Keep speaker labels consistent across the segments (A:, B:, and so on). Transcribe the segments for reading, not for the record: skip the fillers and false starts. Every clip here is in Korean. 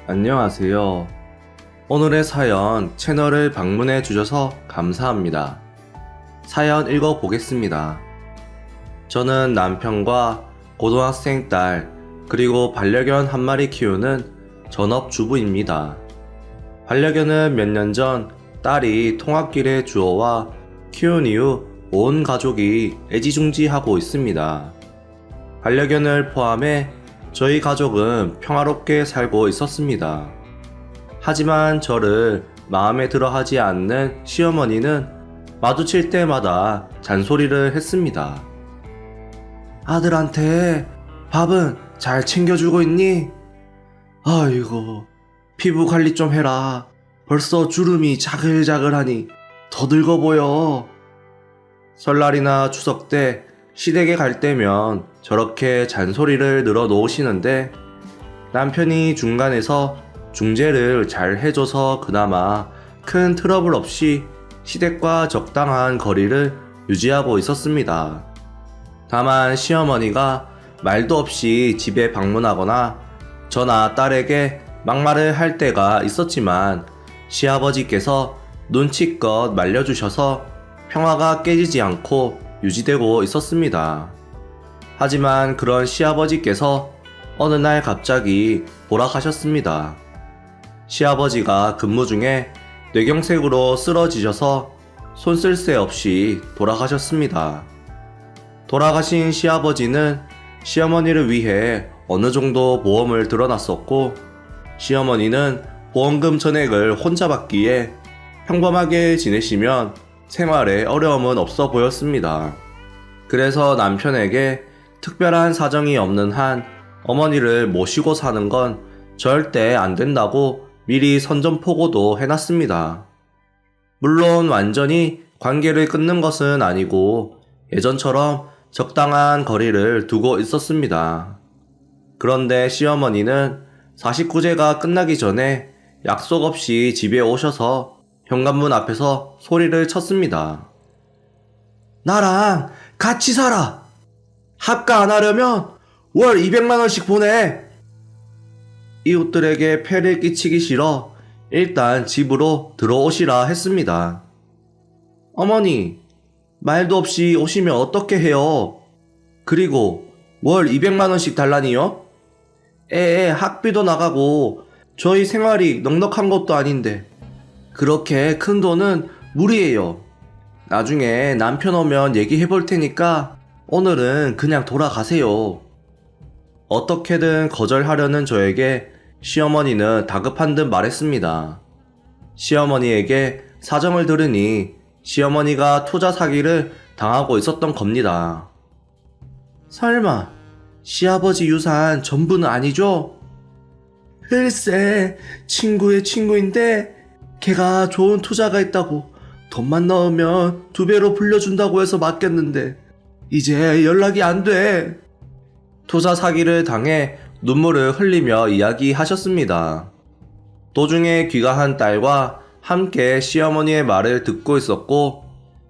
A: 안녕하세요. 오늘의 사연 채널을 방문해 주셔서 감사합니다. 사연 읽어보겠습니다. 저는 남편과 고등학생 딸 그리고 반려견 한 마리 키우는 전업주부입니다. 반려견은 몇 년 전 딸이 통학길에 주워와 키운 이후 온 가족이 애지중지하고 있습니다. 반려견을 포함해 저희 가족은 평화롭게 살고 있었습니다. 하지만 저를 마음에 들어 하지 않는 시어머니는 마주칠 때마다 잔소리를 했습니다. 아들한테 밥은 잘 챙겨주고 있니? 아이고, 피부 관리 좀 해라. 벌써 주름이 자글자글하니 더 늙어 보여. 설날이나 추석 때 시댁에 갈 때면 저렇게 잔소리를 늘어놓으시는데 남편이 중간에서 중재를 잘 해줘서 그나마 큰 트러블 없이 시댁과 적당한 거리를 유지하고 있었습니다. 다만 시어머니가 말도 없이 집에 방문하거나 저나 딸에게 막말을 할 때가 있었지만 시아버지께서 눈치껏 말려주셔서 평화가 깨지지 않고 유지되고 있었습니다. 하지만 그런 시아버지께서 어느 날 갑자기 돌아가셨습니다. 시아버지가 근무 중에 뇌경색으로 쓰러지셔서 손 쓸 새 없이 돌아가셨습니다. 돌아가신 시아버지는 시어머니를 위해 어느 정도 보험을 들어놨었고 시어머니는 보험금 전액을 혼자 받기에 평범하게 지내시면 생활에 어려움은 없어 보였습니다. 그래서 남편에게 특별한 사정이 없는 한 어머니를 모시고 사는 건 절대 안 된다고 미리 선전포고도 해놨습니다. 물론 완전히 관계를 끊는 것은 아니고 예전처럼 적당한 거리를 두고 있었습니다. 그런데 시어머니는 49제가 끝나기 전에 약속 없이 집에 오셔서 현관문 앞에서 소리를 쳤습니다. 나랑 같이 살아! 합가 안 하려면 월 200만원씩 보내! 이웃들에게 폐를 끼치기 싫어 일단 집으로 들어오시라 했습니다. 어머니, 말도 없이 오시면 어떻게 해요? 그리고 월 200만원씩 달라니요? 애 학비도 나가고 저희 생활이 넉넉한 것도 아닌데 그렇게 큰 돈은 무리예요. 나중에 남편 오면 얘기해 볼 테니까 오늘은 그냥 돌아가세요. 어떻게든 거절하려는 저에게 시어머니는 다급한 듯 말했습니다. 시어머니에게 사정을 들으니 시어머니가 투자 사기를 당하고 있었던 겁니다. 설마 시아버지 유산 전부는 아니죠? 글쎄, 친구의 친구인데 걔가 좋은 투자가 있다고 돈만 넣으면 2배로 불려준다고 해서 맡겼는데 이제 연락이 안 돼. 투자 사기를 당해 눈물을 흘리며 이야기하셨습니다. 도중에 귀가한 딸과 함께 시어머니의 말을 듣고 있었고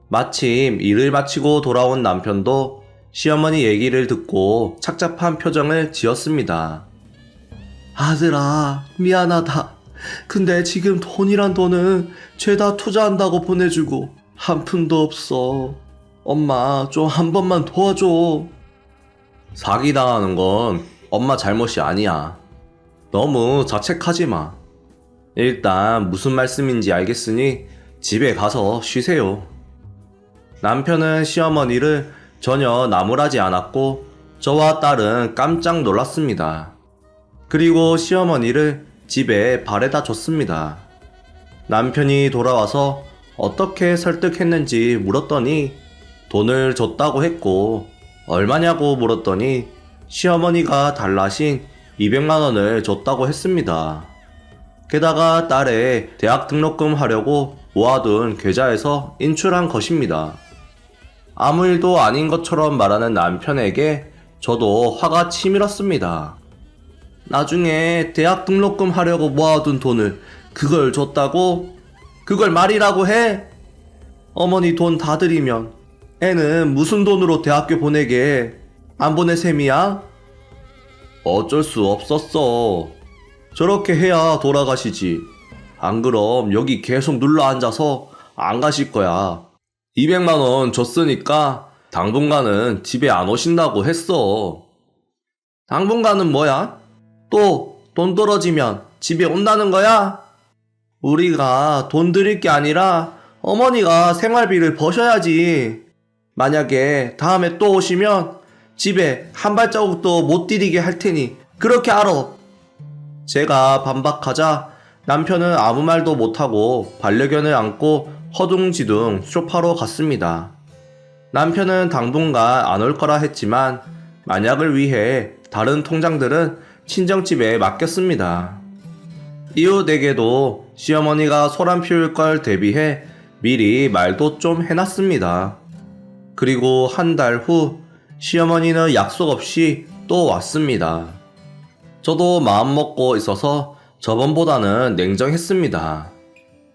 A: 마침 일을 마치고 돌아온 남편도 시어머니 얘기를 듣고 착잡한 표정을 지었습니다. 아들아, 미안하다. 근데 지금 돈이란 돈은 죄다 투자한다고 보내주고 한 푼도 없어. 엄마 좀 한 번만 도와줘. 사기당하는 건 엄마 잘못이 아니야. 너무 자책하지 마. 일단 무슨 말씀인지 알겠으니 집에 가서 쉬세요. 남편은 시어머니를 전혀 나무라지 않았고 저와 딸은 깜짝 놀랐습니다. 그리고 시어머니를 집에 바래다 줬습니다. 남편이 돌아와서 어떻게 설득했는지 물었더니 돈을 줬다고 했고 얼마냐고 물었더니 시어머니가 달라신 200만원을 줬다고 했습니다. 게다가 딸의 대학 등록금 하려고 모아둔 계좌에서 인출한 것입니다. 아무 일도 아닌 것처럼 말하는 남편에게 저도 화가 치밀었습니다. 나중에 대학 등록금 하려고 모아둔 돈을 그걸 줬다고? 그걸 말이라고 해? 어머니 돈 다 드리면 애는 무슨 돈으로 대학교 보내게? 안 보낼 셈이야? 어쩔 수 없었어. 저렇게 해야 돌아가시지. 안 그럼 여기 계속 눌러 앉아서 안 가실 거야. 200만 원 줬으니까 당분간은 집에 안 오신다고 했어. 당분간은 뭐야? 또 돈 떨어지면 집에 온다는 거야? 우리가 돈 드릴 게 아니라 어머니가 생활비를 버셔야지. 만약에 다음에 또 오시면 집에 한 발자국도 못 디디게 할 테니 그렇게 알아. 제가 반박하자 남편은 아무 말도 못하고 반려견을 안고 허둥지둥 쇼파로 갔습니다. 남편은 당분간 안 올 거라 했지만 만약을 위해 다른 통장들은 친정집에 맡겼습니다. 이웃에게도 시어머니가 소란 피울 걸 대비해 미리 말도 좀 해놨습니다. 그리고 한 달 후 시어머니는 약속 없이 또 왔습니다. 저도 마음먹고 있어서 저번보다는 냉정했습니다.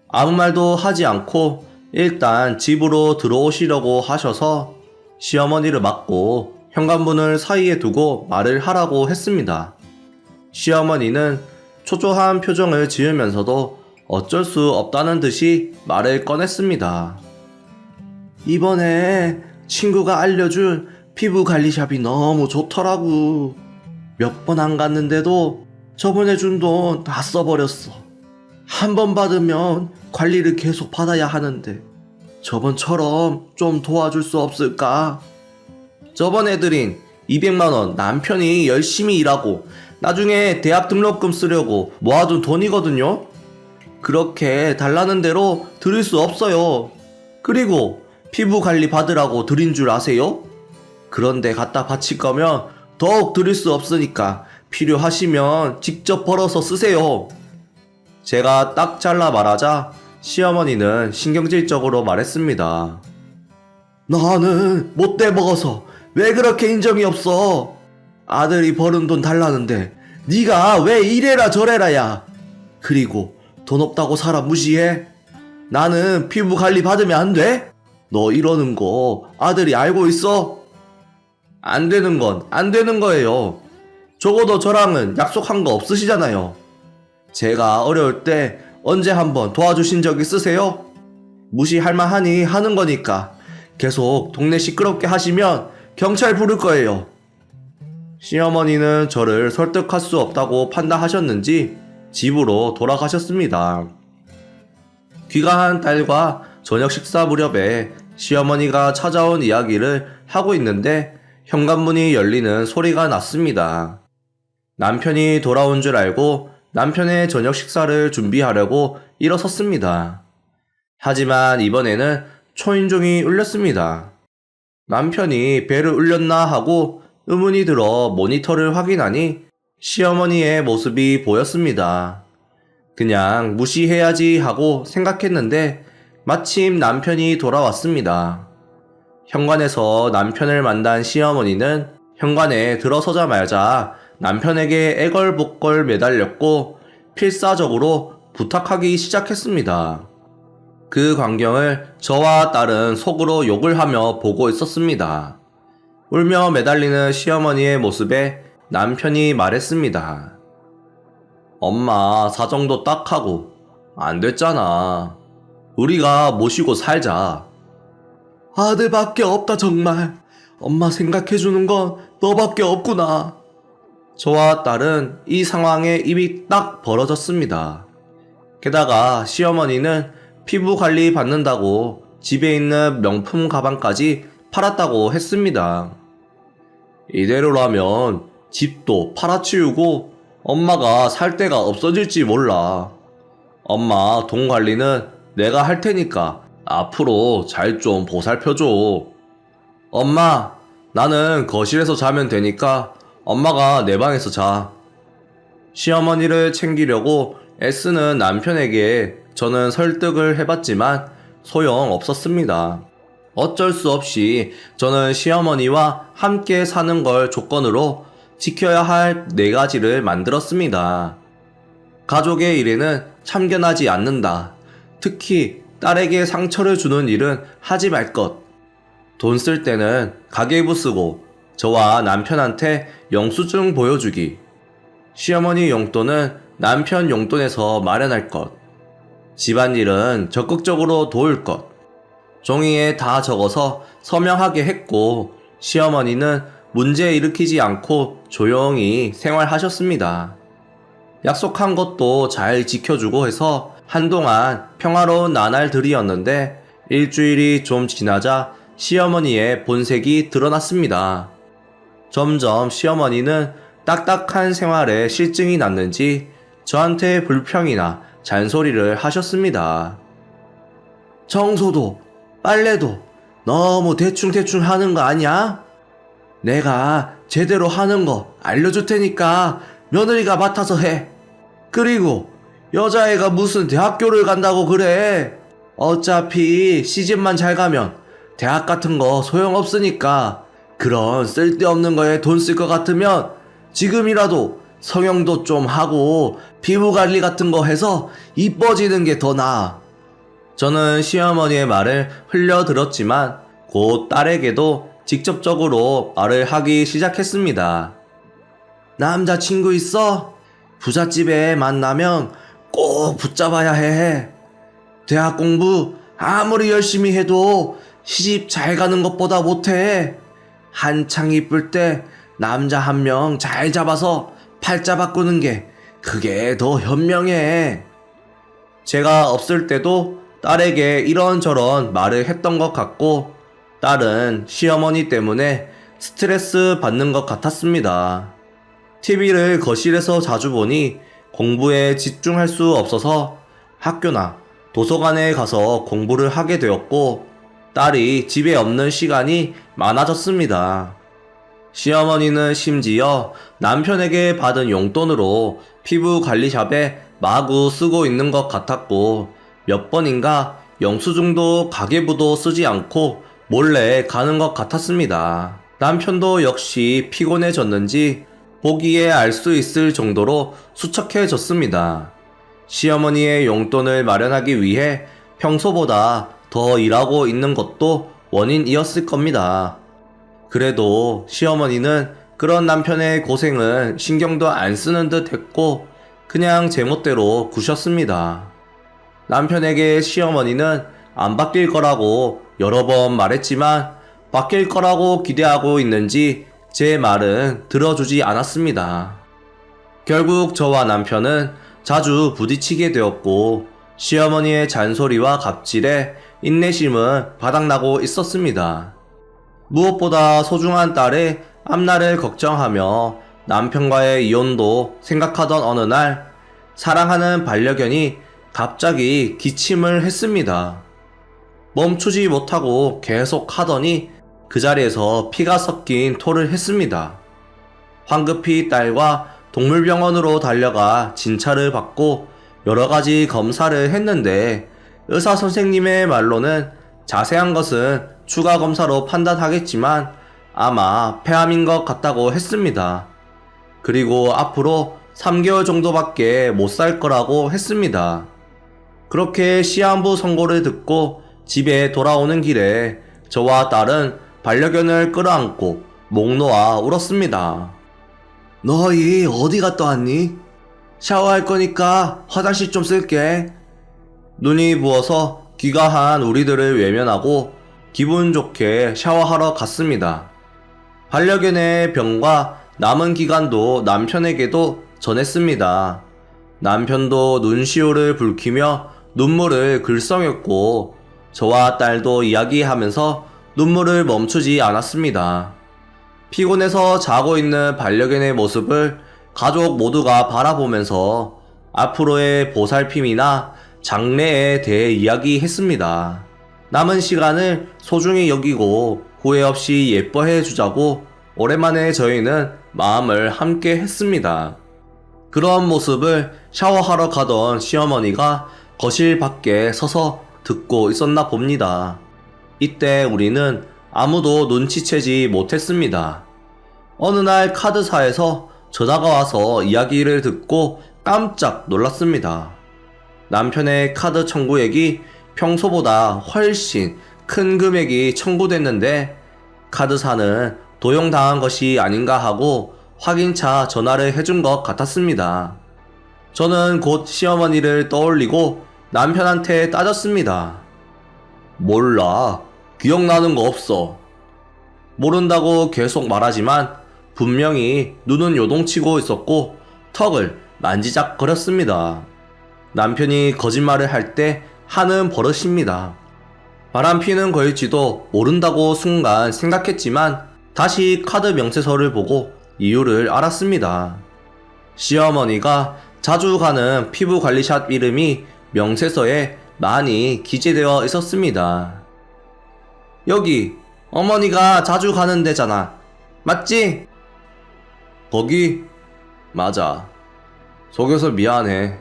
A: 아무 말도 하지 않고 일단 집으로 들어오시려고 하셔서 시어머니를 맞고 현관문을 사이에 두고 말을 하라고 했습니다. 시어머니는 초조한 표정을 지으면서도 어쩔 수 없다는 듯이 말을 꺼냈습니다. 이번에 친구가 알려준 피부관리샵이 너무 좋더라고. 몇 번 안 갔는데도 저번에 준 돈 다 써버렸어. 한 번 받으면 관리를 계속 받아야 하는데 저번처럼 좀 도와줄 수 없을까? 저번에 드린 200만원 남편이 열심히 일하고 나중에 대학 등록금 쓰려고 모아둔 돈이거든요. 그렇게 달라는 대로 드릴 수 없어요. 그리고 피부 관리 받으라고 드린 줄 아세요? 그런데 갖다 바칠 거면 더욱 드릴 수 없으니까 필요하시면 직접 벌어서 쓰세요. 제가 딱 잘라 말하자 시어머니는 신경질적으로 말했습니다. 나는 못돼 먹어서 왜 그렇게 인정이 없어? 아들이 버는 돈 달라는데 네가 왜 이래라 저래라야. 그리고 돈 없다고 사람 무시해? 나는 피부 관리 받으면 안 돼? 너 이러는 거 아들이 알고 있어? 안 되는 건 안 되는 거예요. 적어도 저랑은 약속한 거 없으시잖아요. 제가 어려울 때 언제 한번 도와주신 적 있으세요? 무시할 만하니 하는 거니까 계속 동네 시끄럽게 하시면 경찰 부를 거예요. 시어머니는 저를 설득할 수 없다고 판단하셨는지 집으로 돌아가셨습니다. 귀가한 딸과 저녁 식사 무렵에 시어머니가 찾아온 이야기를 하고 있는데 현관문이 열리는 소리가 났습니다. 남편이 돌아온 줄 알고 남편의 저녁 식사를 준비하려고 일어섰습니다. 하지만 이번에는 초인종이 울렸습니다. 남편이 벨을 울렸나 하고 의문이 들어 모니터를 확인하니 시어머니의 모습이 보였습니다. 그냥 무시해야지 하고 생각했는데 마침 남편이 돌아왔습니다. 현관에서 남편을 만난 시어머니는 현관에 들어서자마자 남편에게 애걸복걸 매달렸고 필사적으로 부탁하기 시작했습니다. 그 광경을 저와 딸은 속으로 욕을 하며 보고 있었습니다. 울며 매달리는 시어머니의 모습에 남편이 말했습니다. 엄마 사정도 딱 하고 안 됐잖아. 우리가 모시고 살자. 아들밖에 없다 정말. 엄마 생각해주는 건 너밖에 없구나. 저와 딸은 이 상황에 입이 딱 벌어졌습니다. 게다가 시어머니는 피부 관리 받는다고 집에 있는 명품 가방까지 팔았다고 했습니다. 이대로라면 집도 팔아치우고 엄마가 살 데가 없어질지 몰라. 엄마 돈 관리는 내가 할 테니까 앞으로 잘 좀 보살펴줘. 엄마, 나는 거실에서 자면 되니까 엄마가 내 방에서 자. 시어머니를 챙기려고 애쓰는 남편에게 저는 설득을 해봤지만 소용없었습니다. 어쩔 수 없이 저는 시어머니와 함께 사는 걸 조건으로 지켜야 할 4가지를 만들었습니다. 가족의 일에는 참견하지 않는다. 특히 딸에게 상처를 주는 일은 하지 말 것. 돈 쓸 때는 가계부 쓰고 저와 남편한테 영수증 보여주기. 시어머니 용돈은 남편 용돈에서 마련할 것, 집안일은 적극적으로 도울 것, 종이에 다 적어서 서명하게 했고 시어머니는 문제 일으키지 않고 조용히 생활하셨습니다. 약속한 것도 잘 지켜주고 해서 한동안 평화로운 나날들이었는데 일주일이 좀 지나자 시어머니의 본색이 드러났습니다. 점점 시어머니는 딱딱한 생활에 실증이 났는지 저한테 불평이나 잔소리를 하셨습니다. 청소도 빨래도 너무 대충대충 하는 거 아니야? 내가 제대로 하는 거 알려줄 테니까 며느리가 맡아서 해. 그리고 여자애가 무슨 대학교를 간다고 그래. 어차피 시집만 잘 가면 대학 같은 거 소용없으니까 그런 쓸데없는 거에 돈 쓸 것 같으면 지금이라도 성형도 좀 하고 피부 관리 같은 거 해서 이뻐지는 게 더 나아. 저는 시어머니의 말을 흘려들었지만 곧 딸에게도 직접적으로 말을 하기 시작했습니다. 남자친구 있어? 부잣집에 만나면 꼭 붙잡아야 해. 대학 공부 아무리 열심히 해도 시집 잘 가는 것보다 못해. 한창 이쁠 때 남자 한 명 잘 잡아서 팔자 바꾸는 게 그게 더 현명해. 제가 없을 때도 딸에게 이런저런 말을 했던 것 같고 딸은 시어머니 때문에 스트레스 받는 것 같았습니다. TV를 거실에서 자주 보니 공부에 집중할 수 없어서 학교나 도서관에 가서 공부를 하게 되었고 딸이 집에 없는 시간이 많아졌습니다. 시어머니는 심지어 남편에게 받은 용돈으로 피부 관리샵에 마구 쓰고 있는 것 같았고 몇 번인가 영수증도 가계부도 쓰지 않고 몰래 가는 것 같았습니다. 남편도 역시 피곤해졌는지 보기에 알 수 있을 정도로 수척해졌습니다. 시어머니의 용돈을 마련하기 위해 평소보다 더 일하고 있는 것도 원인이었을 겁니다. 그래도 시어머니는 그런 남편의 고생은 신경도 안 쓰는 듯 했고 그냥 제멋대로 구셨습니다. 남편에게 시어머니는 안 바뀔 거라고 여러 번 말했지만 바뀔 거라고 기대하고 있는지 제 말은 들어주지 않았습니다. 결국 저와 남편은 자주 부딪히게 되었고 시어머니의 잔소리와 갑질에 인내심은 바닥나고 있었습니다. 무엇보다 소중한 딸의 앞날을 걱정하며 남편과의 이혼도 생각하던 어느 날 사랑하는 반려견이 갑자기 기침을 했습니다. 멈추지 못하고 계속 하더니 그 자리에서 피가 섞인 토를 했습니다. 황급히 딸과 동물병원으로 달려가 진찰을 받고 여러가지 검사를 했는데 의사 선생님의 말로는 자세한 것은 추가 검사로 판단하겠지만 아마 폐암인 것 같다고 했습니다. 그리고 앞으로 3개월 정도밖에 못 살 거라고 했습니다. 그렇게 시한부 선고를 듣고 집에 돌아오는 길에 저와 딸은 반려견을 끌어안고 목 놓아 울었습니다. 너희 어디 갔다 왔니? 샤워할 거니까 화장실 좀 쓸게. 눈이 부어서 귀가한 우리들을 외면하고 기분 좋게 샤워하러 갔습니다. 반려견의 병과 남은 기간도 남편에게도 전했습니다. 남편도 눈시울을 붉히며 눈물을 글썽였고 저와 딸도 이야기하면서 눈물을 멈추지 않았습니다. 피곤해서 자고 있는 반려견의 모습을 가족 모두가 바라보면서 앞으로의 보살핌이나 장래에 대해 이야기했습니다. 남은 시간을 소중히 여기고 후회 없이 예뻐해 주자고 오랜만에 저희는 마음을 함께 했습니다. 그런 모습을 샤워하러 가던 시어머니가 거실 밖에 서서 듣고 있었나 봅니다. 이때 우리는 아무도 눈치채지 못했습니다. 어느 날 카드사에서 전화가 와서 이야기를 듣고 깜짝 놀랐습니다. 남편의 카드 청구액이 평소보다 훨씬 큰 금액이 청구됐는데 카드사는 도용당한 것이 아닌가 하고 확인차 전화를 해준 것 같았습니다. 저는 곧 시어머니를 떠올리고 남편한테 따졌습니다. 몰라. 기억나는 거 없어. 모른다고 계속 말하지만 분명히 눈은 요동치고 있었고 턱을 만지작거렸습니다. 남편이 거짓말을 할 때 하는 버릇입니다. 바람피는 거일지도 모른다고 순간 생각했지만 다시 카드 명세서를 보고 이유를 알았습니다. 시어머니가 자주 가는 피부관리샵 이름이 명세서에 많이 기재되어 있었습니다. 여기 어머니가 자주 가는 데잖아. 맞지? 거기? 맞아. 속여서 미안해.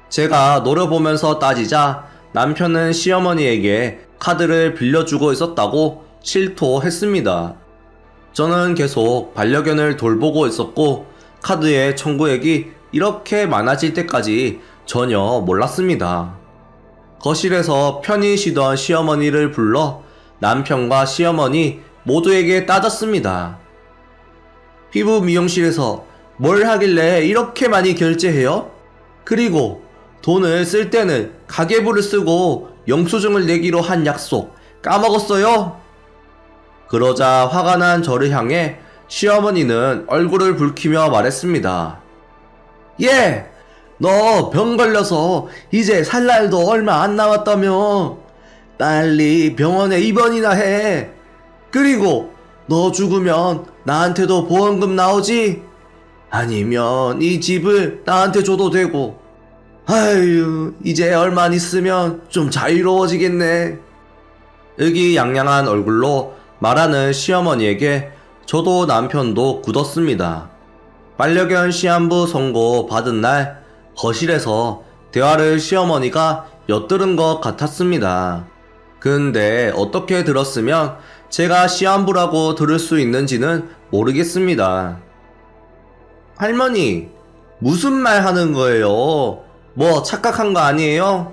A: 제가 노려보면서 따지자 남편은 시어머니에게 카드를 빌려주고 있었다고 실토했습니다. 저는 계속 반려견을 돌보고 있었고 카드의 청구액이 이렇게 많아질 때까지 전혀 몰랐습니다. 거실에서 편히 쉬던 시어머니를 불러 남편과 시어머니 모두에게 따졌습니다. 피부 미용실에서 뭘 하길래 이렇게 많이 결제해요? 그리고 돈을 쓸 때는 가계부를 쓰고 영수증을 내기로 한 약속 까먹었어요? 그러자 화가 난 저를 향해 시어머니는 얼굴을 붉히며 말했습니다. 예! 너 병 걸려서 이제 살 날도 얼마 안 남았다며. 빨리 병원에 입원이나 해. 그리고 너 죽으면 나한테도 보험금 나오지? 아니면 이 집을 나한테 줘도 되고. 아유, 이제 얼마 안 있으면 좀 자유로워지겠네. 의기양양한 얼굴로 말하는 시어머니에게 저도 남편도 굳었습니다. 반려견 시한부 선고 받은 날 거실에서 대화를 시어머니가 엿들은 것 같았습니다. 근데 어떻게 들었으면 제가 시한부라고 들을 수 있는지는 모르겠습니다. 할머니, 무슨 말 하는 거예요? 뭐 착각한 거 아니에요?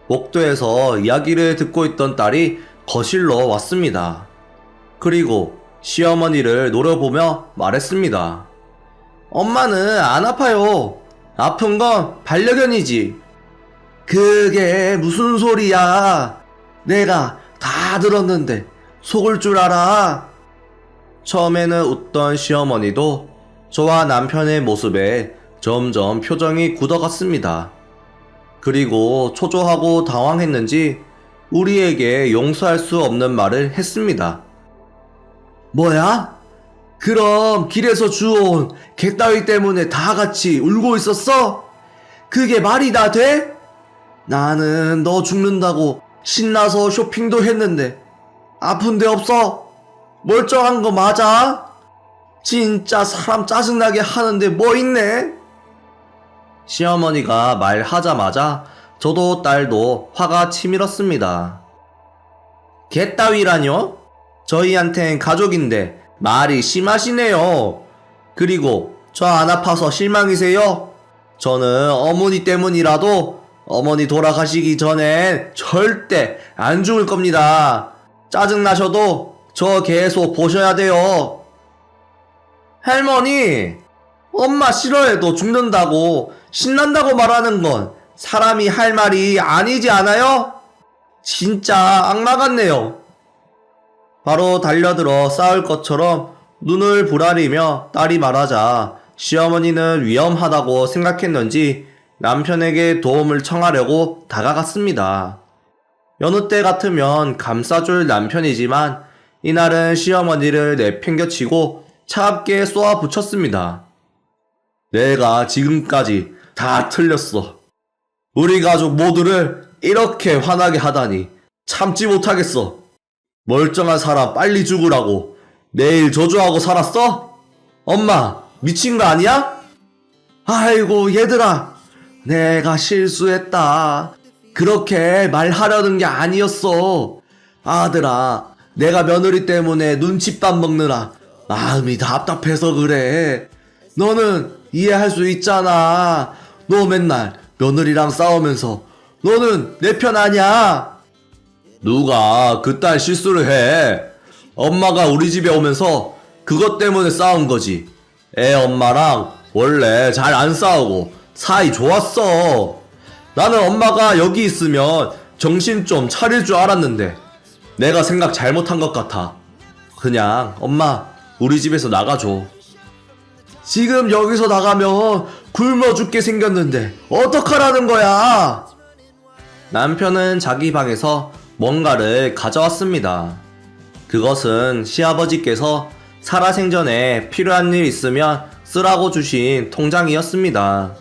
A: 복도에서 이야기를 듣고 있던 딸이 거실로 왔습니다. 그리고 시어머니를 노려보며 말했습니다. 엄마는 안 아파요. 아픈 건 반려견이지. 그게 무슨 소리야. 내가 다 들었는데 속을 줄 알아. 처음에는 웃던 시어머니도 저와 남편의 모습에 점점 표정이 굳어갔습니다. 그리고 초조하고 당황했는지 우리에게 용서할 수 없는 말을 했습니다. 뭐야? 그럼 길에서 주워온 개 따위 때문에 다 같이 울고 있었어? 그게 말이 다 돼? 나는 너 죽는다고 신나서 쇼핑도 했는데 아픈 데 없어? 멀쩡한 거 맞아? 진짜 사람 짜증나게 하는데 뭐 있네? 시어머니가 말하자마자 저도 딸도 화가 치밀었습니다. 개 따위라뇨? 저희한텐 가족인데 말이 심하시네요. 그리고 저 안 아파서 실망이세요? 저는 어머니 때문이라도 어머니 돌아가시기 전엔 절대 안 죽을 겁니다. 짜증나셔도 저 계속 보셔야 돼요. 할머니, 엄마 싫어해도 죽는다고 신난다고 말하는 건 사람이 할 말이 아니지 않아요? 진짜 악마 같네요. 바로 달려들어 싸울 것처럼 눈을 부라리며 딸이 말하자 시어머니는 위험하다고 생각했는지 남편에게 도움을 청하려고 다가갔습니다. 여느 때 같으면 감싸줄 남편이지만 이날은 시어머니를 내팽겨치고 차갑게 쏘아붙였습니다. 내가 지금까지 다 틀렸어. 우리 가족 모두를 이렇게 화나게 하다니 참지 못하겠어. 멀쩡한 사람 빨리 죽으라고 매일 저주하고 살았어? 엄마 미친 거 아니야? 아이고 얘들아, 내가 실수했다. 그렇게 말하려는 게 아니었어. 아들아, 내가 며느리 때문에 눈칫밥 먹느라 마음이 답답해서 그래. 너는 이해할 수 있잖아. 너 맨날 며느리랑 싸우면서 너는 내 편 아냐? 누가 그딴 실수를 해? 엄마가 우리 집에 오면서 그것 때문에 싸운 거지. 애 엄마랑 원래 잘 안 싸우고 사이 좋았어. 나는 엄마가 여기 있으면 정신 좀 차릴 줄 알았는데 내가 생각 잘못한 것 같아. 그냥 엄마 우리 집에서 나가줘. 지금 여기서 나가면 굶어 죽게 생겼는데 어떡하라는 거야? 남편은 자기 방에서 뭔가를 가져왔습니다. 그것은 시아버지께서 살아생전에 필요한 일 있으면 쓰라고 주신 통장이었습니다.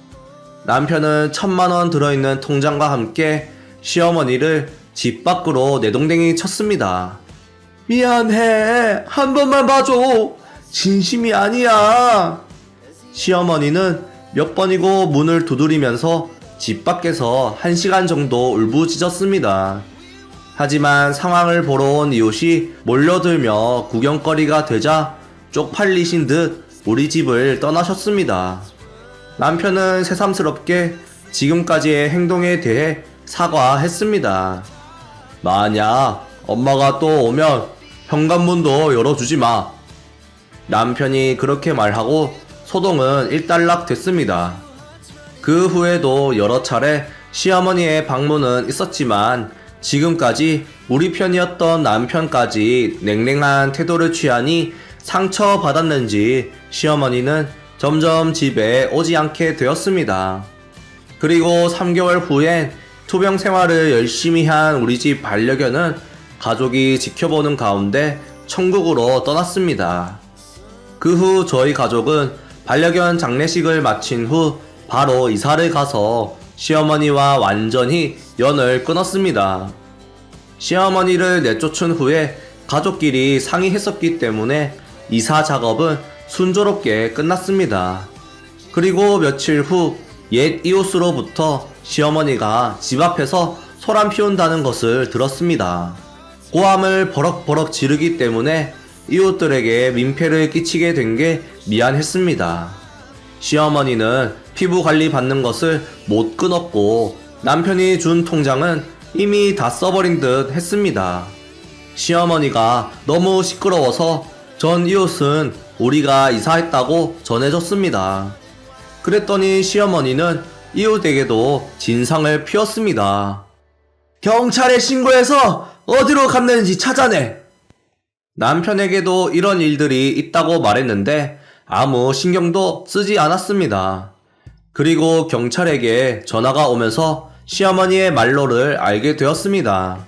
A: 남편은 1,000만 원 들어있는 통장과 함께 시어머니를 집 밖으로 내동댕이 쳤습니다. 미안해. 한 번만 봐줘. 진심이 아니야. 시어머니는 몇 번이고 문을 두드리면서 집 밖에서 1시간 정도 울부짖었습니다. 하지만 상황을 보러 온 이웃이 몰려들며 구경거리가 되자 쪽팔리신 듯 우리 집을 떠나셨습니다. 남편은 새삼스럽게 지금까지의 행동에 대해 사과했습니다. 만약 엄마가 또 오면 현관문도 열어주지 마. 남편이 그렇게 말하고 소동은 일단락 됐습니다. 그 후에도 여러 차례 시어머니의 방문은 있었지만 지금까지 우리 편이었던 남편까지 냉랭한 태도를 취하니 상처받았는지 시어머니는 점점 집에 오지 않게 되었습니다. 그리고 3개월 후엔 투병 생활을 열심히 한 우리 집 반려견은 가족이 지켜보는 가운데 천국으로 떠났습니다. 그 후 저희 가족은 반려견 장례식을 마친 후 바로 이사를 가서 시어머니와 완전히 연을 끊었습니다. 시어머니를 내쫓은 후에 가족끼리 상의했었기 때문에 이사 작업은 순조롭게 끝났습니다. 그리고 며칠 후 옛 이웃으로부터 시어머니가 집 앞에서 소란 피운다는 것을 들었습니다. 고함을 버럭버럭 지르기 때문에 이웃들에게 민폐를 끼치게 된 게 미안했습니다. 시어머니는 피부 관리 받는 것을 못 끊었고 남편이 준 통장은 이미 다 써버린 듯 했습니다. 시어머니가 너무 시끄러워서 전 이웃은 우리가 이사했다고 전해줬습니다. 그랬더니 시어머니는 이웃에게도 진상을 피웠습니다. 경찰에 신고해서 어디로 갔는지 찾아내. 남편에게도 이런 일들이 있다고 말했는데 아무 신경도 쓰지 않았습니다. 그리고 경찰에게 전화가 오면서 시어머니의 말로를 알게 되었습니다.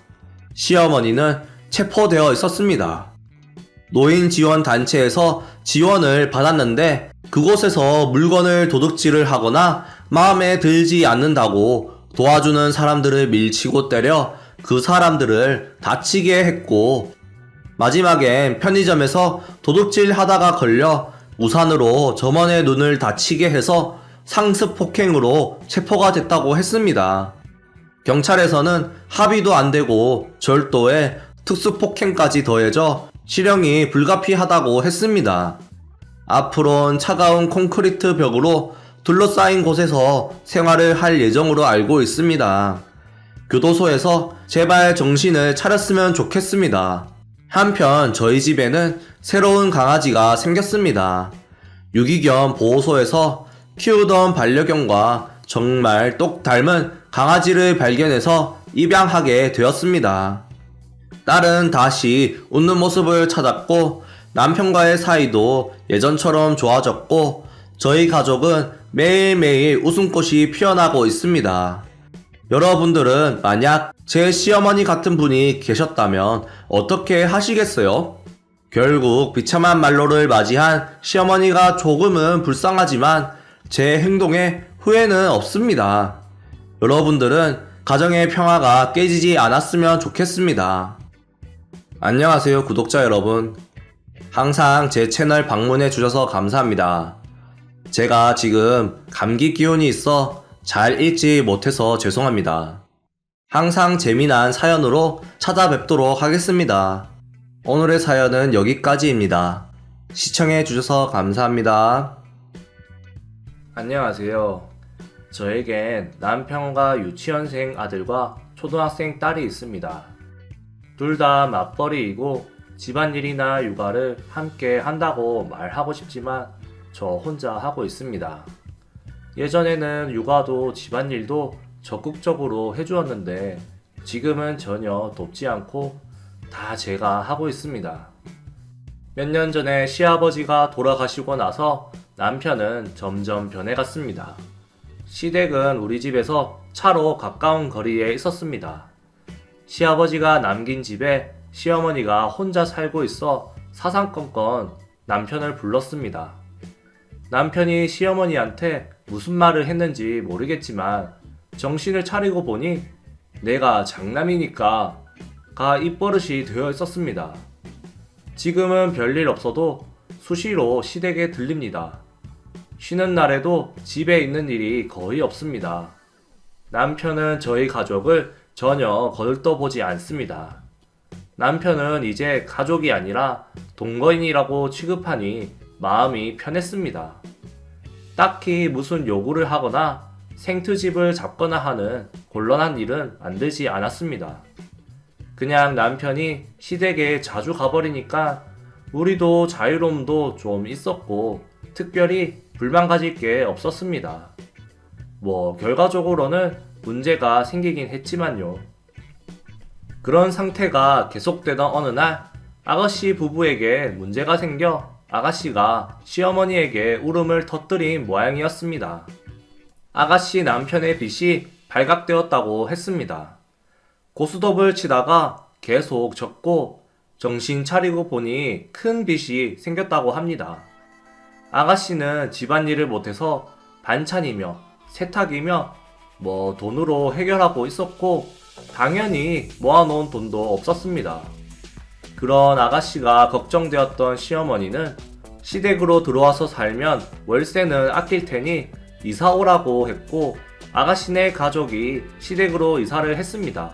A: 시어머니는 체포되어 있었습니다. 노인 지원 단체에서 지원을 받았는데 그곳에서 물건을 도둑질을 하거나 마음에 들지 않는다고 도와주는 사람들을 밀치고 때려 그 사람들을 다치게 했고 마지막엔 편의점에서 도둑질 하다가 걸려 우산으로 점원의 눈을 다치게 해서 상습 폭행으로 체포가 됐다고 했습니다. 경찰에서는 합의도 안 되고 절도에 특수폭행까지 더해져 실형이 불가피하다고 했습니다. 앞으론 차가운 콘크리트 벽으로 둘러싸인 곳에서 생활을 할 예정으로 알고 있습니다. 교도소에서 제발 정신을 차렸으면 좋겠습니다. 한편 저희 집에는 새로운 강아지가 생겼습니다. 유기견 보호소에서 키우던 반려견과 정말 똑 닮은 강아지를 발견해서 입양하게 되었습니다. 딸은 다시 웃는 모습을 찾았고 남편과의 사이도 예전처럼 좋아졌고 저희 가족은 매일매일 웃음꽃이 피어나고 있습니다. 여러분들은 만약 제 시어머니 같은 분이 계셨다면 어떻게 하시겠어요? 결국 비참한 말로를 맞이한 시어머니가 조금은 불쌍하지만 제 행동에 후회는 없습니다. 여러분들은 가정의 평화가 깨지지 않았으면 좋겠습니다. 안녕하세요 구독자 여러분. 항상 제 채널 방문해 주셔서 감사합니다. 제가 지금 감기 기운이 있어 잘 읽지 못해서 죄송합니다. 항상 재미난 사연으로 찾아뵙도록 하겠습니다. 오늘의 사연은 여기까지입니다. 시청해 주셔서 감사합니다. 안녕하세요. 저에겐 남편과 유치원생 아들과 초등학생 딸이 있습니다. 둘 다 맞벌이이고 집안일이나 육아를 함께 한다고 말하고 싶지만 저 혼자 하고 있습니다.
B: 예전에는 육아도 집안일도 적극적으로 해주었는데 지금은 전혀 돕지 않고 다 제가 하고 있습니다. 몇 년 전에 시아버지가 돌아가시고 나서 남편은 점점 변해갔습니다. 시댁은 우리 집에서 차로 가까운 거리에 있었습니다. 시아버지가 남긴 집에 시어머니가 혼자 살고 있어 사상건건 남편을 불렀습니다. 남편이 시어머니한테 무슨 말을 했는지 모르겠지만 정신을 차리고 보니 내가 장남이니까 가 입버릇이 되어 있었습니다. 지금은 별일 없어도 수시로 시댁에 들립니다. 쉬는 날에도 집에 있는 일이 거의 없습니다. 남편은 저희 가족을 전혀 거들떠보지 않습니다. 남편은 이제 가족이 아니라 동거인이라고 취급하니 마음이 편했습니다. 딱히 무슨 요구를 하거나 생트집을 잡거나 하는 곤란한 일은 만들지 않았습니다. 그냥 남편이 시댁에 자주 가버리니까 우리도 자유로움도 좀 있었고 특별히 불만 가질 게 없었습니다. 결과적으로는 문제가 생기긴 했지만요. 그런 상태가 계속되던 어느 날 아가씨 부부에게 문제가 생겨 아가씨가 시어머니에게 울음을 터뜨린 모양이었습니다. 아가씨 남편의 빚이 발각되었다고 했습니다. 고스톱을 치다가 계속 졌고 정신 차리고 보니 큰 빚이 생겼다고 합니다. 아가씨는 집안일을 못해서 반찬이며 세탁이며 돈으로 해결하고 있었고 당연히 모아놓은 돈도 없었습니다. 그런 아가씨가 걱정되었던 시어머니는 시댁으로 들어와서 살면 월세는 아낄 테니 이사 오라고 했고 아가씨네 가족이 시댁으로 이사를 했습니다.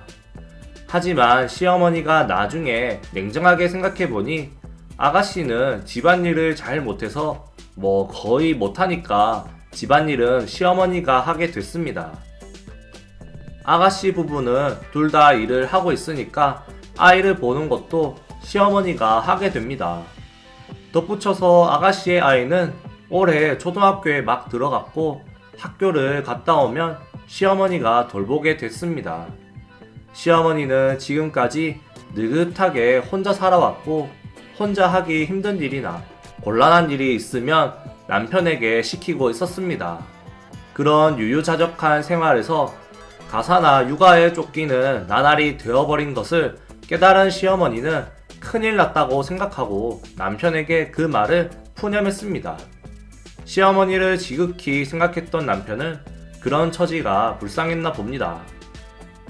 B: 하지만 시어머니가 나중에 냉정하게 생각해보니 아가씨는 집안일을 잘 못해서 거의 못하니까 집안일은 시어머니가 하게 됐습니다. 아가씨 부부는 둘 다 일을 하고 있으니까 아이를 보는 것도 시어머니가 하게 됩니다. 덧붙여서 아가씨의 아이는 올해 초등학교에 막 들어갔고 학교를 갔다 오면 시어머니가 돌보게 됐습니다. 시어머니는 지금까지 느긋하게 혼자 살아왔고 혼자 하기 힘든 일이나 곤란한 일이 있으면 남편에게 시키고 있었습니다. 그런 유유자적한 생활에서 가사나 육아에 쫓기는 나날이 되어버린 것을 깨달은 시어머니는 큰일 났다고 생각하고 남편에게 그 말을 푸념했습니다. 시어머니를 지극히 생각했던 남편은 그런 처지가 불쌍했나 봅니다.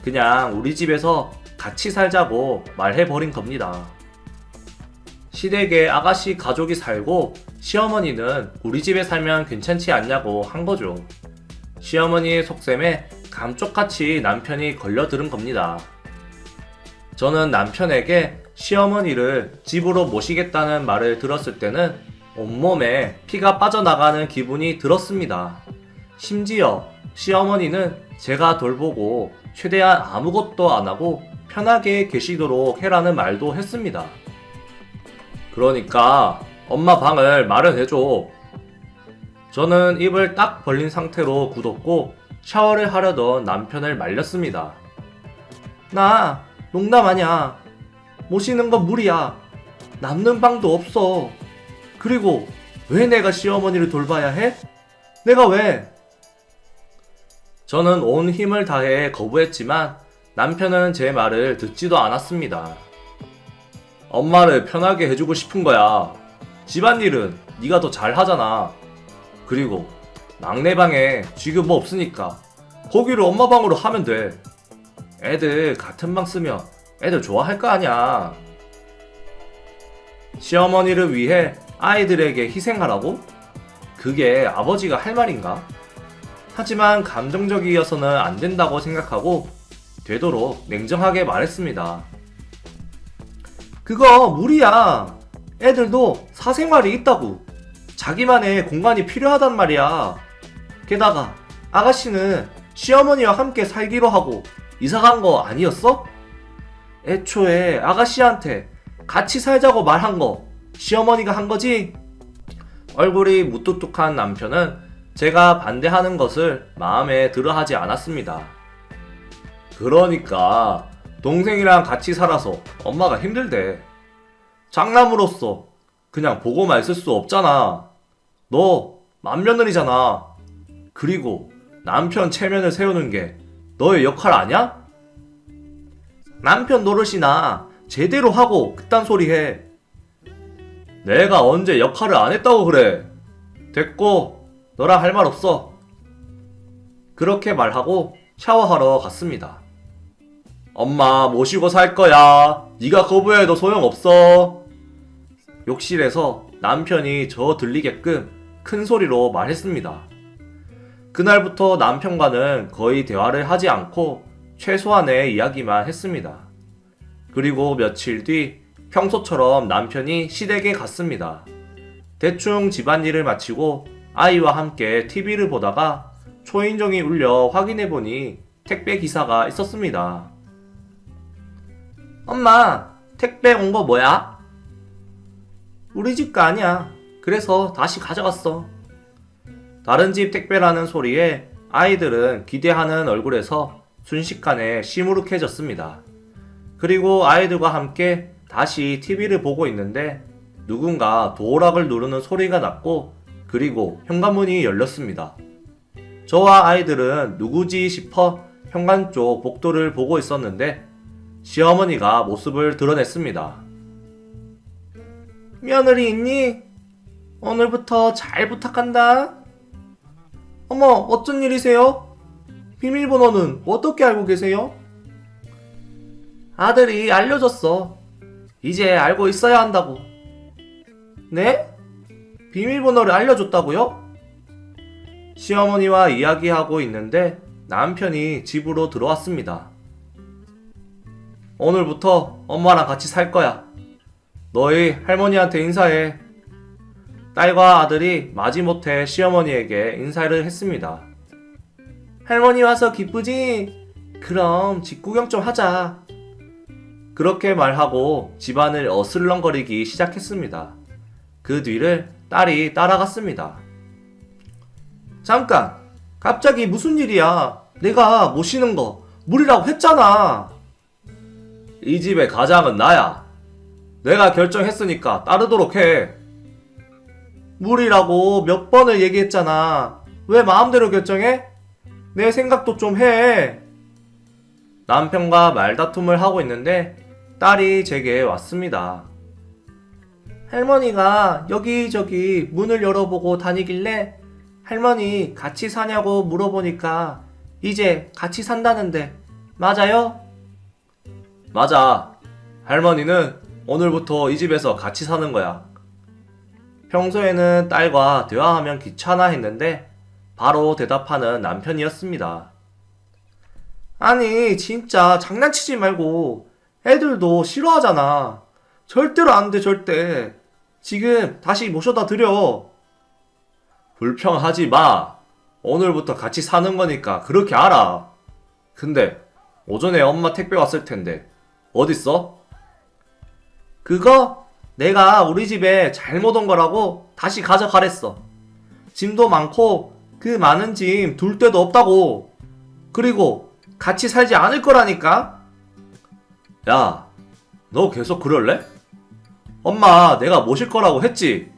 B: 그냥 우리 집에서 같이 살자고 말해버린 겁니다. 시댁에 아가씨 가족이 살고 시어머니는 우리 집에 살면 괜찮지 않냐고 한 거죠. 시어머니의 속셈에 감쪽같이 남편이 걸려들은 겁니다. 저는 남편에게 시어머니를 집으로 모시겠다는 말을 들었을 때는 온몸에 피가 빠져나가는 기분이 들었습니다. 심지어 시어머니는 제가 돌보고 최대한 아무것도 안 하고 편하게 계시도록 해라는 말도 했습니다. 그러니까 엄마 방을 마련해줘. 저는 입을 딱 벌린 상태로 굳었고 샤워를 하려던 남편을 말렸습니다. 나 농담 아냐. 모시는 건 무리야. 남는 방도 없어. 그리고 왜 내가 시어머니를 돌봐야 해? 내가 왜? 저는 온 힘을 다해 거부했지만 남편은 제 말을 듣지도 않았습니다. 엄마를 편하게 해주고 싶은 거야. 집안일은 네가 더 잘하잖아. 그리고 막내방에 지금 뭐 없으니까 거기를 엄마 방으로 하면 돼. 애들 같은 방 쓰면 애들 좋아할 거 아냐. 시어머니를 위해 아이들에게 희생하라고? 그게 아버지가 할 말인가? 하지만 감정적이어서는 안 된다고 생각하고 되도록 냉정하게 말했습니다. 그거 무리야. 애들도 사생활이 있다고. 자기만의 공간이 필요하단 말이야. 게다가 아가씨는 시어머니와 함께 살기로 하고 이사간 거 아니었어? 애초에 아가씨한테 같이 살자고 말한 거 시어머니가 한 거지? 얼굴이 무뚝뚝한 남편은 제가 반대하는 것을 마음에 들어 하지 않았습니다. 그러니까 동생이랑 같이 살아서 엄마가 힘들대. 장남으로서 그냥 보고만 있을 수 없잖아. 너 맏며느리잖아. 그리고 남편 체면을 세우는 게 너의 역할 아냐? 남편 노릇이나 제대로 하고 그딴 소리 해. 내가 언제 역할을 안 했다고 그래. 됐고 너랑 할 말 없어. 그렇게 말하고 샤워하러 갔습니다. 엄마 모시고 살 거야. 네가 거부해도 소용없어. 욕실에서 남편이 저 들리게끔 큰 소리로 말했습니다. 그날부터 남편과는 거의 대화를 하지 않고 최소한의 이야기만 했습니다. 그리고 며칠 뒤 평소처럼 남편이 시댁에 갔습니다. 대충 집안일을 마치고 아이와 함께 TV를 보다가 초인종이 울려 확인해보니 택배 기사가 있었습니다. 엄마, 택배 온 거 뭐야? 우리 집 거 아니야. 그래서 다시 가져갔어. 다른 집 택배라는 소리에 아이들은 기대하는 얼굴에서 순식간에 시무룩해졌습니다. 그리고 아이들과 함께 다시 TV를 보고 있는데 누군가 도어락을 누르는 소리가 났고 그리고 현관문이 열렸습니다. 저와 아이들은 누구지 싶어 현관 쪽 복도를 보고 있었는데 시어머니가 모습을 드러냈습니다. 며느리 있니? 오늘부터 잘 부탁한다. 어머, 어쩐 일이세요? 비밀번호는 어떻게 알고 계세요? 아들이 알려줬어. 이제 알고 있어야 한다고. 네? 비밀번호를 알려줬다고요? 시어머니와 이야기하고 있는데 남편이 집으로 들어왔습니다. 오늘부터 엄마랑 같이 살 거야. 너희 할머니한테 인사해. 딸과 아들이 마지못해 시어머니에게 인사를 했습니다. 할머니 와서 기쁘지? 그럼 집 구경 좀 하자. 그렇게 말하고 집안을 어슬렁거리기 시작했습니다. 그 뒤를 딸이 따라갔습니다. 잠깐! 갑자기 무슨 일이야? 내가 모시는 거 무리라고 했잖아. 이 집의 가장은 나야. 내가 결정했으니까 따르도록 해. 무리라고 몇 번을 얘기했잖아. 왜 마음대로 결정해? 내 생각도 좀 해. 남편과 말다툼을 하고 있는데 딸이 제게 왔습니다. 할머니가 여기저기 문을 열어보고 다니길래 할머니 같이 사냐고 물어보니까 이제 같이 산다는데 맞아요? 맞아. 할머니는 오늘부터 이 집에서 같이 사는 거야. 평소에는 딸과 대화하면 귀찮아 했는데 바로 대답하는 남편이었습니다. 아니 진짜 장난치지 말고. 애들도 싫어하잖아. 절대로 안 돼, 절대. 지금 다시 모셔다 드려. 불평하지 마. 오늘부터 같이 사는 거니까 그렇게 알아. 근데 오전에 엄마 택배 왔을 텐데 어딨어? 그거 내가 우리 집에 잘못 온 거라고 다시 가져가랬어. 짐도 많고 그 많은 짐 둘 데도 없다고. 그리고 같이 살지 않을 거라니까. 야, 너 계속 그럴래? 엄마 내가 모실 거라고 했지?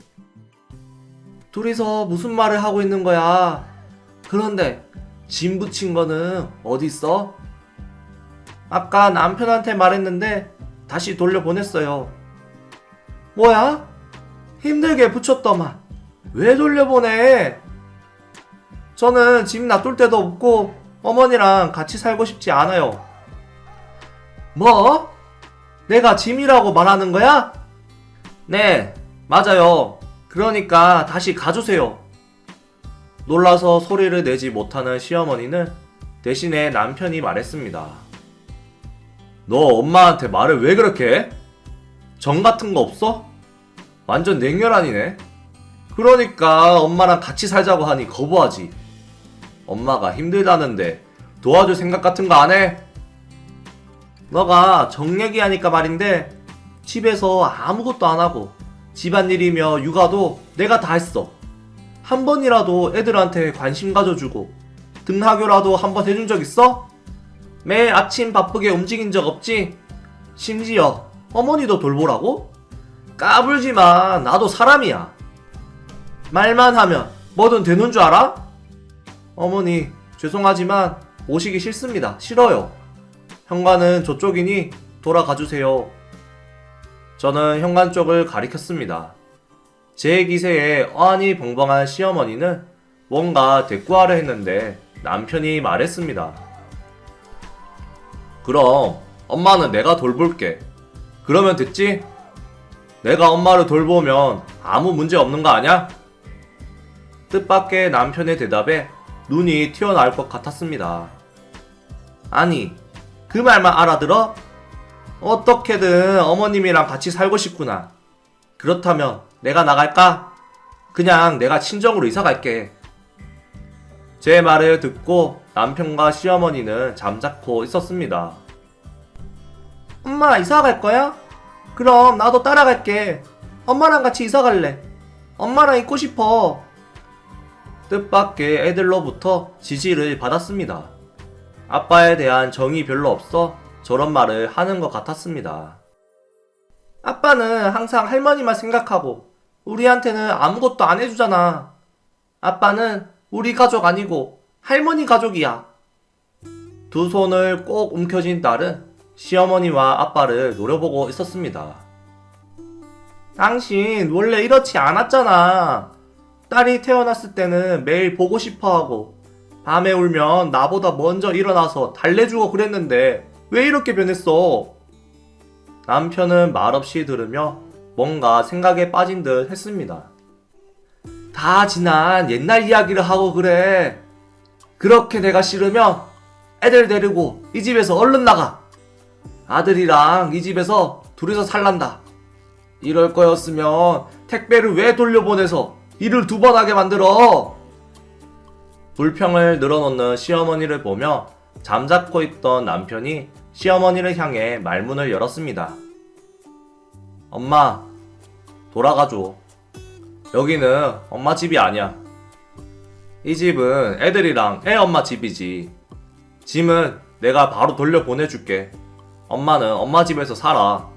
B: 둘이서 무슨 말을 하고 있는 거야? 그런데 짐 붙인 거는 어디 있어? 아까 남편한테 말했는데 다시 돌려보냈어요. 뭐야? 힘들게 붙였더만 왜 돌려보내? 저는 짐 놔둘 데도 없고 어머니랑 같이 살고 싶지 않아요. 뭐? 내가 짐이라고 말하는 거야? 네, 맞아요. 그러니까 다시 가주세요. 놀라서 소리를 내지 못하는 시어머니는 대신에 남편이 말했습니다. 너 엄마한테 말을 왜 그렇게 해? 정 같은 거 없어? 완전 냉혈한이네. 그러니까 엄마랑 같이 살자고 하니 거부하지. 엄마가 힘들다는데 도와줄 생각 같은 거 안 해? 너가 정 얘기하니까 말인데 집에서 아무것도 안 하고 집안일이며 육아도 내가 다 했어. 한 번이라도 애들한테 관심 가져주고 등하교라도 한 번 해준 적 있어? 매일 아침 바쁘게 움직인 적 없지? 심지어 어머니도 돌보라고? 까불지마. 나도 사람이야. 말만 하면 뭐든 되는 줄 알아? 어머니, 죄송하지만 오시기 싫습니다. 싫어요. 현관은 저쪽이니 돌아가 주세요. 저는 현관 쪽을 가리켰습니다. 제 기세에 어안이 벙벙한 시어머니는 뭔가 대꾸하려 했는데 남편이 말했습니다. 그럼 엄마는 내가 돌볼게. 그러면 됐지? 내가 엄마를 돌보면 아무 문제 없는 거 아냐? 뜻밖의 남편의 대답에 눈이 튀어나올 것 같았습니다. 아니, 그 말만 알아들어? 어떻게든 어머님이랑 같이 살고 싶구나. 그렇다면 내가 나갈까? 그냥 내가 친정으로 이사 갈게. 제 말을 듣고 남편과 시어머니는 잠자코 있었습니다. 엄마, 이사 갈 거야? 그럼 나도 따라갈게. 엄마랑 같이 이사 갈래. 엄마랑 있고 싶어. 뜻밖의 애들로부터 지지를 받았습니다. 아빠에 대한 정이 별로 없어 저런 말을 하는 것 같았습니다. 아빠는 항상 할머니만 생각하고 우리한테는 아무것도 안 해주잖아. 아빠는 우리 가족 아니고 할머니 가족이야. 두 손을 꼭 움켜쥔 딸은 시어머니와 아빠를 노려보고 있었습니다. 당신 원래 이렇지 않았잖아. 딸이 태어났을 때는 매일 보고 싶어하고 밤에 울면 나보다 먼저 일어나서 달래주고 그랬는데 왜 이렇게 변했어? 남편은 말없이 들으며 뭔가 생각에 빠진 듯 했습니다. 다 지난 옛날 이야기를 하고 그래. 그렇게 내가 싫으면 애들 데리고 이 집에서 얼른 나가. 아들이랑 이 집에서 둘이서 살란다. 이럴 거였으면 택배를 왜 돌려보내서 일을 두 번 하게 만들어? 불평을 늘어놓는 시어머니를 보며 잠자코 있던 남편이 시어머니를 향해 말문을 열었습니다. 엄마, 돌아가줘. 여기는 엄마 집이 아니야. 이 집은 애들이랑 애 엄마 집이지. 짐은 내가 바로 돌려보내줄게. 엄마는 엄마 집에서 살아.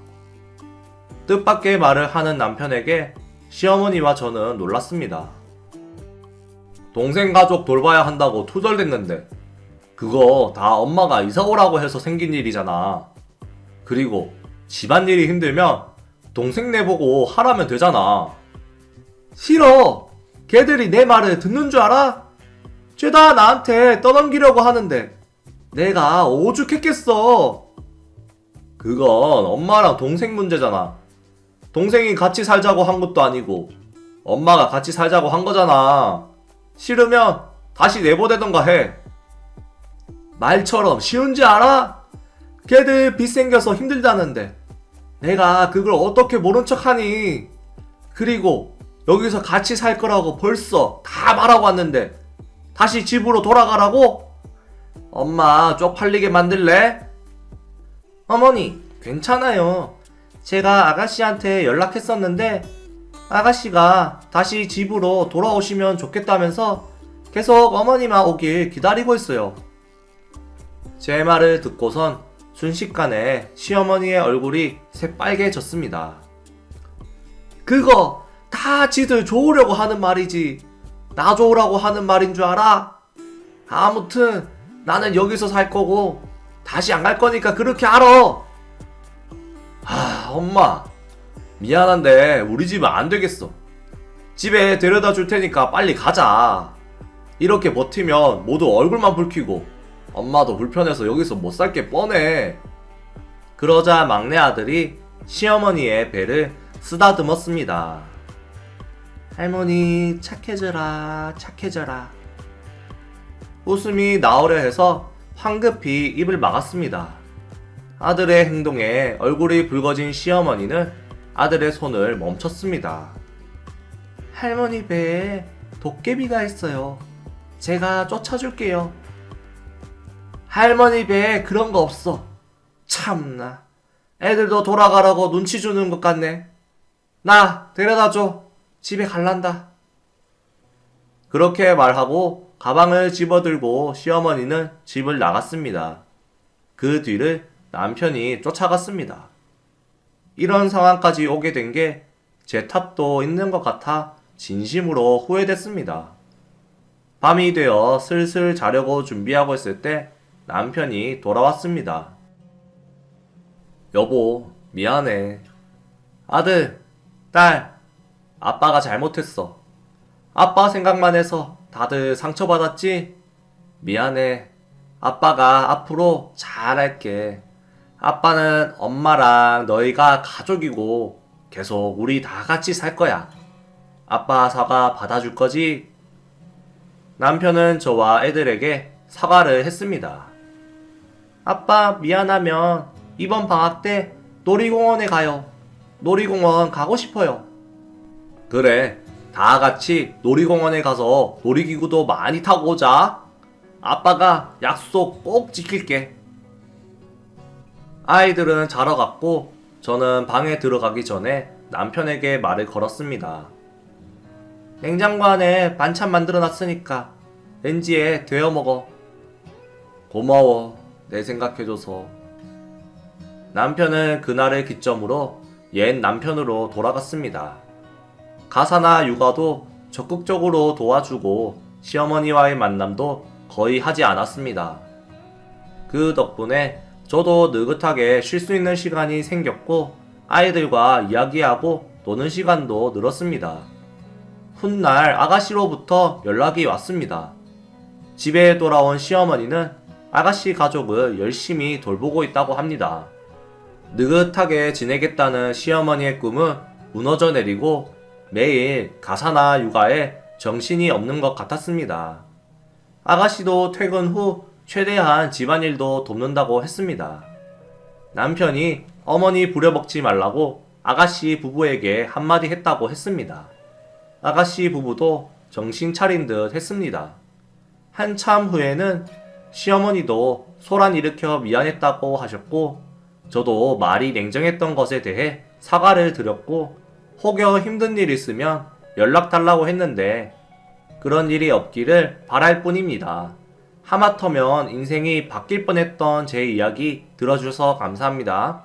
B: 뜻밖의 말을 하는 남편에게 시어머니와 저는 놀랐습니다. 동생 가족 돌봐야 한다고 투덜댔는데 그거 다 엄마가 이사 오라고 해서 생긴 일이잖아. 그리고 집안일이 힘들면 동생 내보고 하라면 되잖아. 싫어. 걔들이 내 말을 듣는 줄 알아? 죄다 나한테 떠넘기려고 하는데 내가 오죽했겠어. 그건 엄마랑 동생 문제잖아. 동생이 같이 살자고 한 것도 아니고 엄마가 같이 살자고 한 거잖아. 싫으면 다시 내보내던가 해. 말처럼 쉬운지 알아? 걔들 빚 생겨서 힘들다는데 내가 그걸 어떻게 모른 척하니? 그리고 여기서 같이 살 거라고 벌써 다 말하고 왔는데 다시 집으로 돌아가라고? 엄마 쪽팔리게 만들래? 어머니, 괜찮아요. 제가 아가씨한테 연락했었는데 아가씨가 다시 집으로 돌아오시면 좋겠다면서 계속 어머니만 오길 기다리고 있어요. 제 말을 듣고선 순식간에 시어머니의 얼굴이 새빨개졌습니다. 그거 다 지들 좋으려고 하는 말이지 나 좋으라고 하는 말인 줄 알아? 아무튼 나는 여기서 살 거고 다시 안 갈 거니까 그렇게 알아. 엄마, 미안한데 우리 집은 안 되겠어. 집에 데려다 줄 테니까 빨리 가자. 이렇게 버티면 모두 얼굴만 붉히고 엄마도 불편해서 여기서 못 살게 뻔해. 그러자 막내 아들이 시어머니의 배를 쓰다듬었습니다. 할머니 착해져라 착해져라. 웃음이 나오려 해서 황급히 입을 막았습니다. 아들의 행동에 얼굴이 붉어진 시어머니는 아들의 손을 멈췄습니다. 할머니 배에 도깨비가 있어요. 제가 쫓아줄게요. 할머니 배에 그런 거 없어. 참나. 애들도 돌아가라고 눈치 주는 것 같네. 나 데려다 줘. 집에 갈란다. 그렇게 말하고 가방을 집어들고 시어머니는 집을 나갔습니다. 그 뒤를 남편이 쫓아갔습니다. 이런 상황까지 오게 된 게 제 탓도 있는 것 같아 진심으로 후회됐습니다. 밤이 되어 슬슬 자려고 준비하고 있을 때 남편이 돌아왔습니다. 여보, 미안해. 아들, 딸, 아빠가 잘못했어. 아빠 생각만 해서 다들 상처받았지? 미안해. 아빠가 앞으로 잘할게. 아빠는 엄마랑 너희가 가족이고 계속 우리 다 같이 살 거야. 아빠 사과 받아줄 거지? 남편은 저와 애들에게 사과를 했습니다. 아빠 미안하면 이번 방학 때 놀이공원에 가요. 놀이공원 가고 싶어요. 그래, 다 같이 놀이공원에 가서 놀이기구도 많이 타고 오자. 아빠가 약속 꼭 지킬게. 아이들은 자러 갔고 저는 방에 들어가기 전에 남편에게 말을 걸었습니다. 냉장고 안에 반찬 만들어 놨으니까 렌지에 데워 먹어. 고마워, 내 생각해줘서. 남편은 그날을 기점으로 옛 남편으로 돌아갔습니다. 가사나 육아도 적극적으로 도와주고 시어머니와의 만남도 거의 하지 않았습니다. 그 덕분에 저도 느긋하게 쉴 수 있는 시간이 생겼고 아이들과 이야기하고 노는 시간도 늘었습니다. 훗날 아가씨로부터 연락이 왔습니다. 집에 돌아온 시어머니는 아가씨 가족을 열심히 돌보고 있다고 합니다. 느긋하게 지내겠다는 시어머니의 꿈은 무너져 내리고 매일 가사나 육아에 정신이 없는 것 같았습니다. 아가씨도 퇴근 후 최대한 집안일도 돕는다고 했습니다. 남편이 어머니 부려먹지 말라고 아가씨 부부에게 한마디 했다고 했습니다. 아가씨 부부도 정신 차린 듯 했습니다. 한참 후에는 시어머니도 소란 일으켜 미안했다고 하셨고 저도 말이 냉정했던 것에 대해 사과를 드렸고 혹여 힘든 일 있으면 연락 달라고 했는데 그런 일이 없기를 바랄 뿐입니다. 하마터면 인생이 바뀔 뻔했던 제 이야기 들어주셔서 감사합니다.